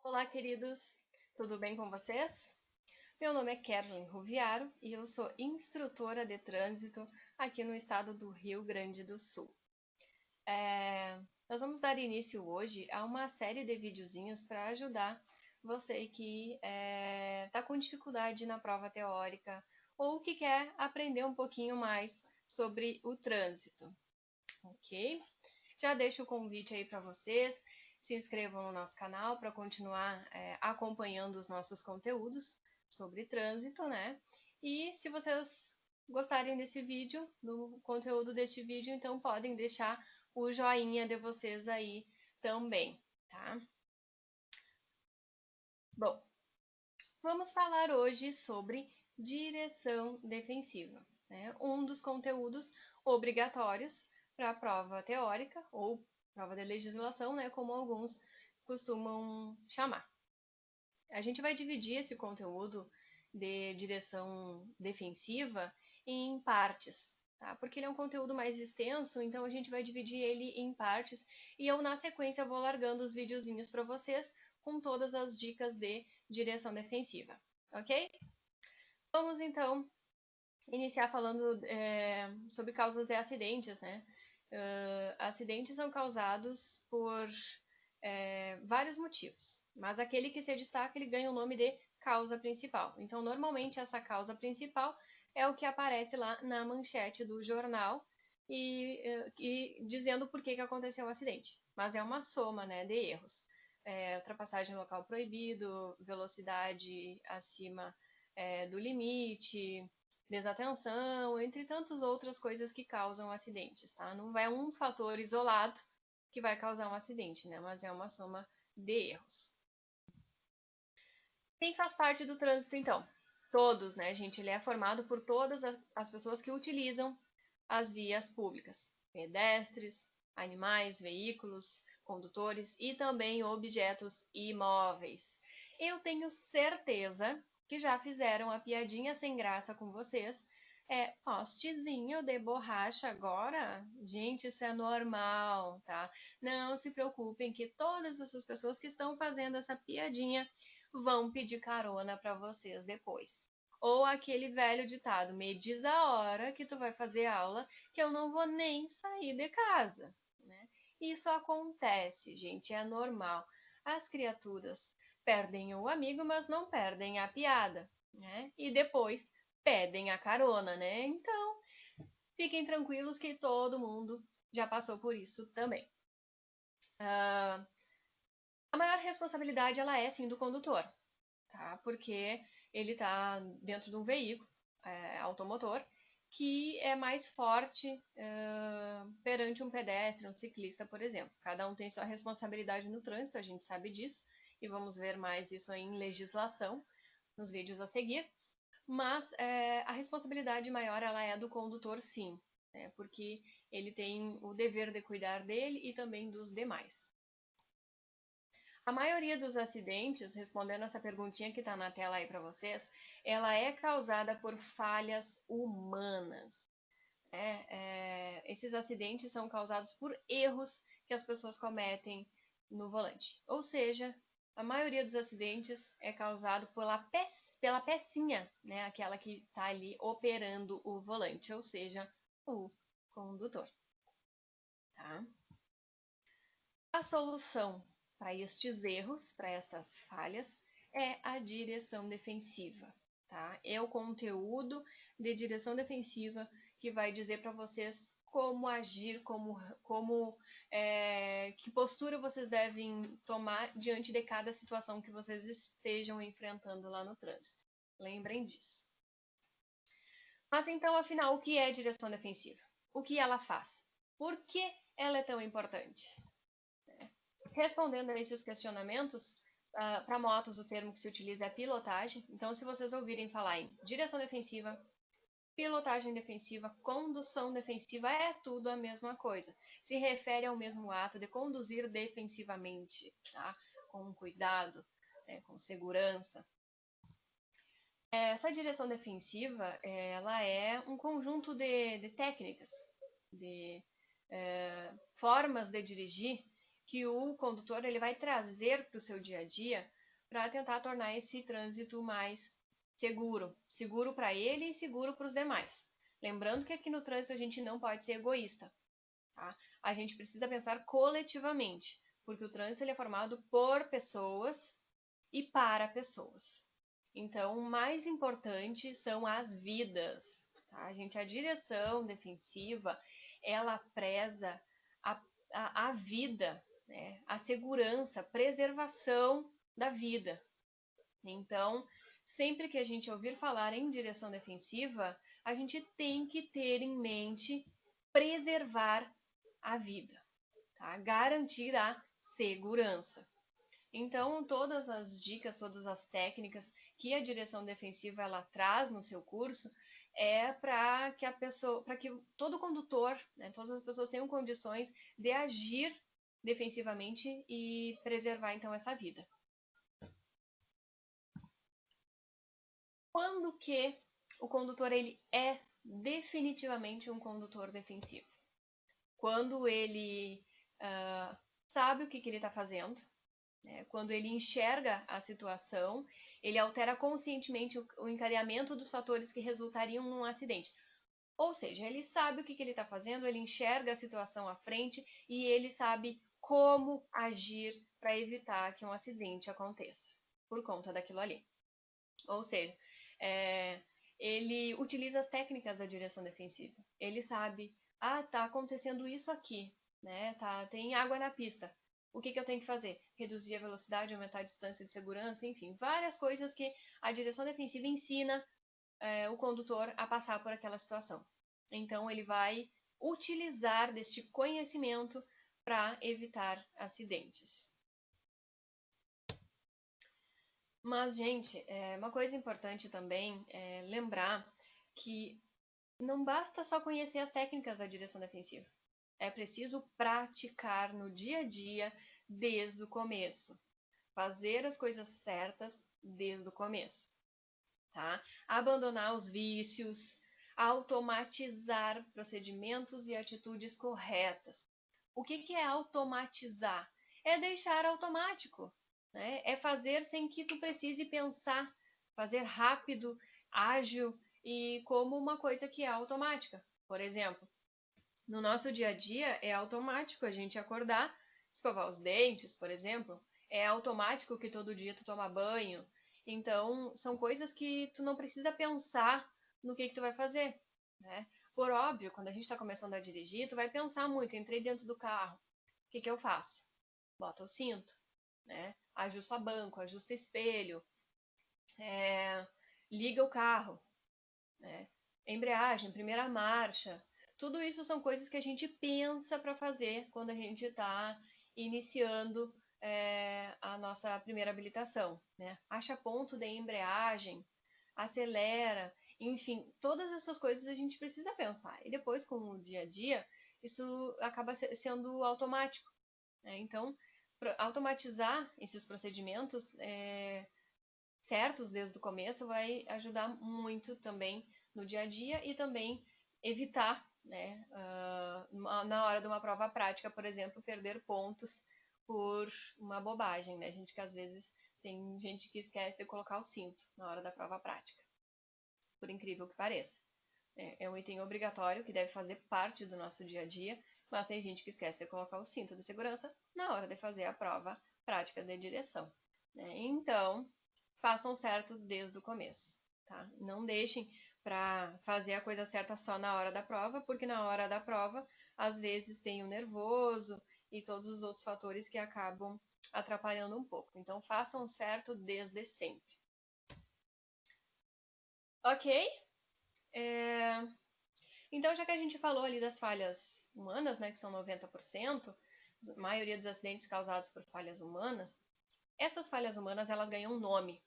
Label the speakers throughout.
Speaker 1: Olá, queridos! Tudo bem com vocês? Meu nome é Kerlin Ruviaro e eu sou instrutora de trânsito aqui no estado do Rio Grande do Sul. Nós vamos dar início hoje a uma série de videozinhos para ajudar você que está com dificuldade na prova teórica ou que quer aprender um pouquinho mais sobre o trânsito, ok? Já deixo o convite aí para vocês, se inscrevam no nosso canal para continuar acompanhando os nossos conteúdos sobre trânsito, né? E se vocês gostarem desse vídeo, do conteúdo deste vídeo, então podem deixar o joinha de vocês aí também, tá? Bom, vamos falar hoje sobre direção defensiva, né? Um dos conteúdos obrigatórios para a prova teórica ou prova de legislação, né, como alguns costumam chamar. A gente vai dividir esse conteúdo de direção defensiva em partes, tá? Porque ele é um conteúdo mais extenso, então a gente vai dividir ele em partes e eu, na sequência, vou largando os videozinhos para vocês com todas as dicas de direção defensiva, ok? Vamos, então, iniciar falando sobre causas de acidentes, né? Acidentes são causados por vários motivos, mas aquele que se destaca, ele ganha o nome de causa principal. Então, normalmente, essa causa principal é o que aparece lá na manchete do jornal e dizendo por que aconteceu o acidente. Mas é uma soma, né, de erros. Ultrapassagem em local proibido, velocidade acima do limite, desatenção, entre tantas outras coisas que causam acidentes, tá? Não é um fator isolado que vai causar um acidente, né? Mas é uma soma de erros. Quem faz parte do trânsito, então? Todos, né, gente? Ele é formado por todas as pessoas que utilizam as vias públicas. Pedestres, animais, veículos, condutores e também objetos imóveis. Eu tenho certeza que já fizeram a piadinha sem graça com vocês. Postezinho de borracha agora? Gente, isso é normal, tá? Não se preocupem que todas essas pessoas que estão fazendo essa piadinha vão pedir carona para vocês depois. Ou aquele velho ditado, me diz a hora que tu vai fazer aula, que eu não vou nem sair de casa, né? Isso acontece, gente, é normal. As criaturas perdem o amigo, mas não perdem a piada, né? E depois pedem a carona, né? Então, fiquem tranquilos que todo mundo já passou por isso também. A maior responsabilidade, ela é sim do condutor, tá? Porque ele está dentro de um veículo automotor que é mais forte perante um pedestre, um ciclista, por exemplo. Cada um tem sua responsabilidade no trânsito, a gente sabe disso, e vamos ver mais isso em legislação nos vídeos a seguir. Mas a responsabilidade maior, ela é do condutor, sim, né? Porque ele tem o dever de cuidar dele e também dos demais. A maioria dos acidentes, respondendo essa perguntinha que está na tela aí para vocês, ela é causada por falhas humanas. Esses acidentes são causados por erros que as pessoas cometem no volante. Ou seja, a maioria dos acidentes é causado pela pecinha, né, aquela que está ali operando o volante, ou seja, o condutor. Tá? A solução para estes erros, para estas falhas, é a direção defensiva, tá? É o conteúdo de direção defensiva que vai dizer para vocês como agir, que postura vocês devem tomar diante de cada situação que vocês estejam enfrentando lá no trânsito. Lembrem disso. Mas então, afinal, o que é direção defensiva? O que ela faz? Por que ela é tão importante? Respondendo a esses questionamentos, para motos o termo que se utiliza é pilotagem. Então, se vocês ouvirem falar em direção defensiva, pilotagem defensiva, condução defensiva, é tudo a mesma coisa. Se refere ao mesmo ato de conduzir defensivamente, tá? Com cuidado, com segurança. Essa direção defensiva, ela é um conjunto de técnicas, de formas de dirigir que o condutor ele vai trazer para o seu dia a dia para tentar tornar esse trânsito mais seguro. Seguro para ele e seguro para os demais. Lembrando que aqui no trânsito a gente não pode ser egoísta, tá? A gente precisa pensar coletivamente, porque o trânsito ele é formado por pessoas e para pessoas. Então, o mais importante são as vidas, tá? A direção defensiva, ela preza a vida, né? A segurança, preservação da vida. Então, sempre que a gente ouvir falar em direção defensiva, a gente tem que ter em mente preservar a vida, tá? Garantir a segurança. Então, todas as dicas, todas as técnicas que a direção defensiva ela traz no seu curso é para que a pessoa, para que todo condutor, né, todas as pessoas tenham condições de agir defensivamente e preservar então essa vida. Quando que o condutor ele é definitivamente um condutor defensivo? Quando ele sabe o que ele está fazendo, quando ele enxerga a situação, ele altera conscientemente o encadeamento dos fatores que resultariam num acidente. Ou seja, ele sabe o que ele está fazendo, ele enxerga a situação à frente e ele sabe como agir para evitar que um acidente aconteça por conta daquilo ali. Ou seja, ele utiliza as técnicas da direção defensiva. Ele sabe, tá acontecendo isso aqui, né? Tem água na pista. O que eu tenho que fazer? Reduzir a velocidade, aumentar a distância de segurança, enfim, várias coisas que a direção defensiva ensina o condutor a passar por aquela situação. Então, ele vai utilizar deste conhecimento para evitar acidentes. Mas, gente, uma coisa importante também é lembrar que não basta só conhecer as técnicas da direção defensiva. É preciso praticar no dia a dia desde o começo. Fazer as coisas certas desde o começo, tá? Abandonar os vícios, automatizar procedimentos e atitudes corretas. O que é automatizar? É deixar automático, né? É fazer sem que tu precise pensar, fazer rápido, ágil e como uma coisa que é automática. Por exemplo, no nosso dia a dia é automático a gente acordar, escovar os dentes, por exemplo. É automático que todo dia tu toma banho. Então, são coisas que tu não precisa pensar no que tu vai fazer, né? Por óbvio, quando a gente está começando a dirigir, tu vai pensar muito. Entrei dentro do carro, o que eu faço? Bota o cinto, né? Ajusta banco, ajusta espelho, liga o carro, né? Embreagem, primeira marcha. Tudo isso são coisas que a gente pensa para fazer quando a gente está iniciando a nossa primeira habilitação, né? Acha ponto de embreagem, acelera, enfim, todas essas coisas a gente precisa pensar. E depois, com o dia a dia, isso acaba sendo automático, né? Então, automatizar esses procedimentos certos desde o começo vai ajudar muito também no dia a dia e também evitar, né, na hora de uma prova prática, por exemplo, perder pontos por uma bobagem, né? A gente que às vezes tem gente que esquece de colocar o cinto na hora da prova prática, por incrível que pareça. É um item obrigatório que deve fazer parte do nosso dia a dia, mas tem gente que esquece de colocar o cinto de segurança na hora de fazer a prova prática de direção, né? Então, façam certo desde o começo, tá? Não deixem para fazer a coisa certa só na hora da prova, porque na hora da prova, às vezes tem o nervoso e todos os outros fatores que acabam atrapalhando um pouco. Então, façam certo desde sempre. Ok? Então, já que a gente falou ali das falhas humanas, né, que são 90%, a maioria dos acidentes causados por falhas humanas, essas falhas humanas elas ganham um nome.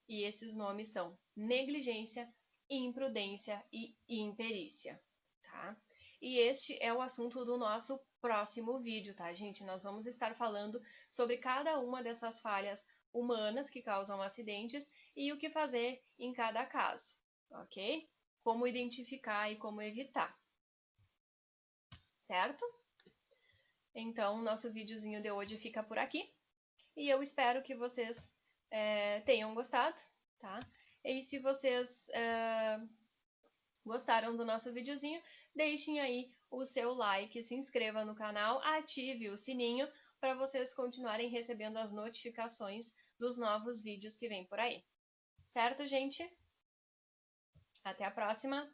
Speaker 1: E esses nomes são negligência, imprudência e imperícia, tá? E este é o assunto do nosso próximo vídeo, tá, gente? Nós vamos estar falando sobre cada uma dessas falhas humanas que causam acidentes e o que fazer em cada caso, ok? Como identificar e como evitar, certo? Então, nosso videozinho de hoje fica por aqui e eu espero que vocês tenham gostado, tá? E se vocês gostaram do nosso videozinho, deixem aí o seu like, se inscreva no canal, ative o sininho para vocês continuarem recebendo as notificações dos novos vídeos que vem por aí. Certo, gente? Até a próxima!